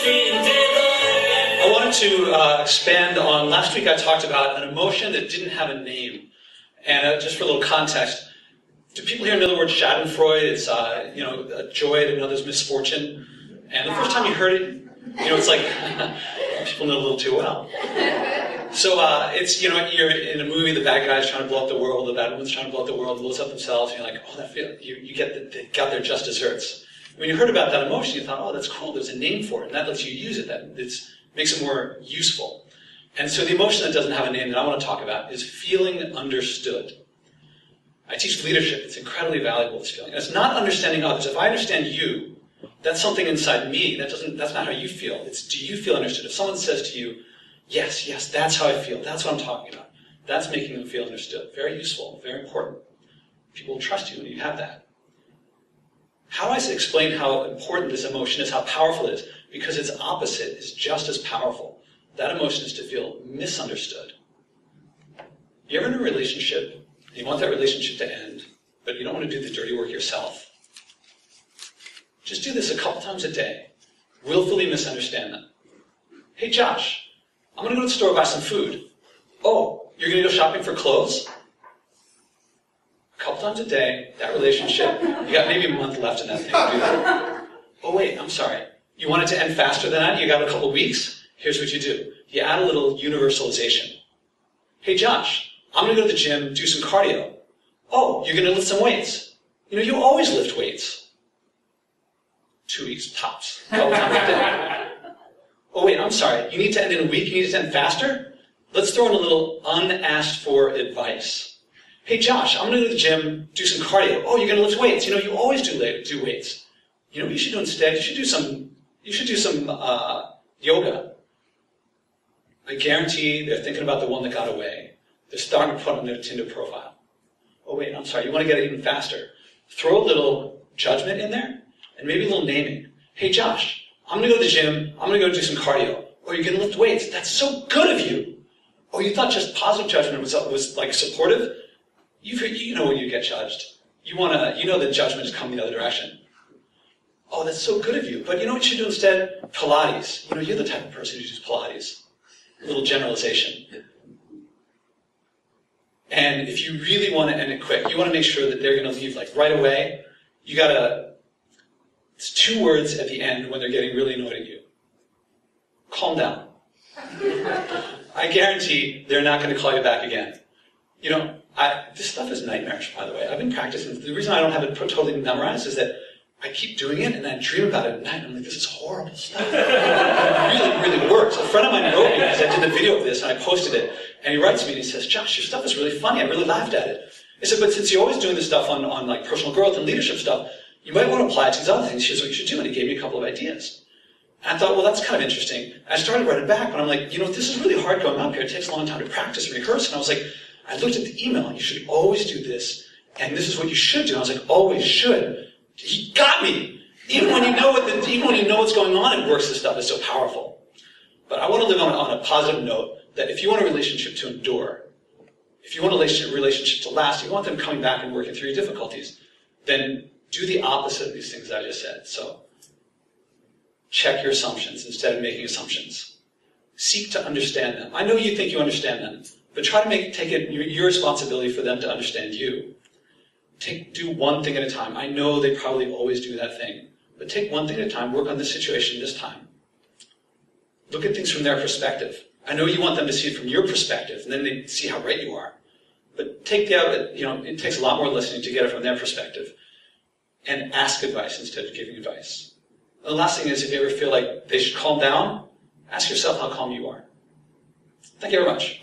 I wanted to expand on, last week I talked about an emotion that didn't have a name. And just for a little context, do people here know the word schadenfreude? It's a joy at another's misfortune. And the first time you heard it, it's like, people know a little too well. So it's, you're in a movie, the bad guy's trying to blow up the world, the bad woman's trying to blow up the world, blows up themselves, and you're like, oh, that feel, you get that they got their just desserts. When you heard about that emotion, you thought, oh, that's cool, there's a name for it, and that lets you use it, that makes it more useful. And so the emotion that doesn't have a name that I want to talk about is feeling understood. I teach leadership. It's incredibly valuable, this feeling. And it's not understanding others. If I understand you, that's something inside me. That's not how you feel. It's, do you feel understood? If someone says to you, yes, yes, that's how I feel, that's what I'm talking about, that's making them feel understood. Very useful, very important. People will trust you when you have that. How I explain how important this emotion is, how powerful it is, because its opposite is just as powerful. That emotion is to feel misunderstood. You're in a relationship, and you want that relationship to end, but you don't want to do the dirty work yourself. Just do this a couple times a day. Willfully misunderstand them. Hey, Josh, I'm going to go to the store and buy some food. Oh, you're going to go shopping for clothes? A couple times a day, that relationship, you got maybe a month left in that thing to do that. Oh, wait, I'm sorry. You want it to end faster than that? You got a couple weeks? Here's what you do. You add a little universalization. Hey, Josh, I'm going to go to the gym, do some cardio. Oh, you're going to lift some weights. You always lift weights. 2 weeks tops. A couple times a day. Oh, wait, I'm sorry. You need to end in a week? You need to end faster? Let's throw in a little unasked for advice. Hey, Josh, I'm going to go to the gym, do some cardio. Oh, you're going to lift weights. You always do weights. What you should do instead? You should do some yoga. I guarantee they're thinking about the one that got away. They're starting to put on their Tinder profile. Oh, wait, I'm sorry. You want to get it even faster. Throw a little judgment in there, and maybe a little naming. Hey, Josh, I'm going to go to the gym. I'm going to go do some cardio. Oh, you're going to lift weights. That's so good of you. Oh, you thought just positive judgment was like supportive? You know when you get judged. You know that judgment is coming the other direction. Oh, that's so good of you. But you know what you should do instead? Pilates. You're the type of person who does Pilates. A little generalization. And if you really want to end it quick, you want to make sure that they're going to leave like right away. It's 2 words at the end when they're getting really annoyed at you. Calm down. I guarantee they're not going to call you back again. This stuff is nightmarish, by the way. I've been practicing. The reason I don't have it totally memorized is that I keep doing it, and I dream about it at night, and I'm like, this is horrible stuff. It really, really works. A friend of mine wrote me, because I did the video of this, and I posted it, and he writes me, and he says, Josh, your stuff is really funny. I really laughed at it. I said, but since you're always doing this stuff on like personal growth and leadership stuff, you might want to apply it to these other things. Here's what you should do. And he gave me a couple of ideas. And I thought, well, that's kind of interesting. I started writing back, but I'm like, this is really hard going up here. It takes a long time to practice and rehearse. And I was like, I looked at the email. You should always do this, and this is what you should do. And I was like, always should. He got me. Even when you know what's going on, it works. This stuff is so powerful. But I want to live on a positive note that if you want a relationship to endure, if you want a relationship to last, you want them coming back and working through your difficulties, then do the opposite of these things I just said. So check your assumptions instead of making assumptions. Seek to understand them. I know you think you understand them, but try to take it your responsibility for them to understand you. Do one thing at a time. I know they probably always do that thing, but take one thing at a time. Work on this situation this time. Look at things from their perspective. I know you want them to see it from your perspective, and then they see how right you are. But it takes a lot more listening to get it from their perspective. And ask advice instead of giving advice. And the last thing is, if you ever feel like they should calm down, ask yourself how calm you are. Thank you very much.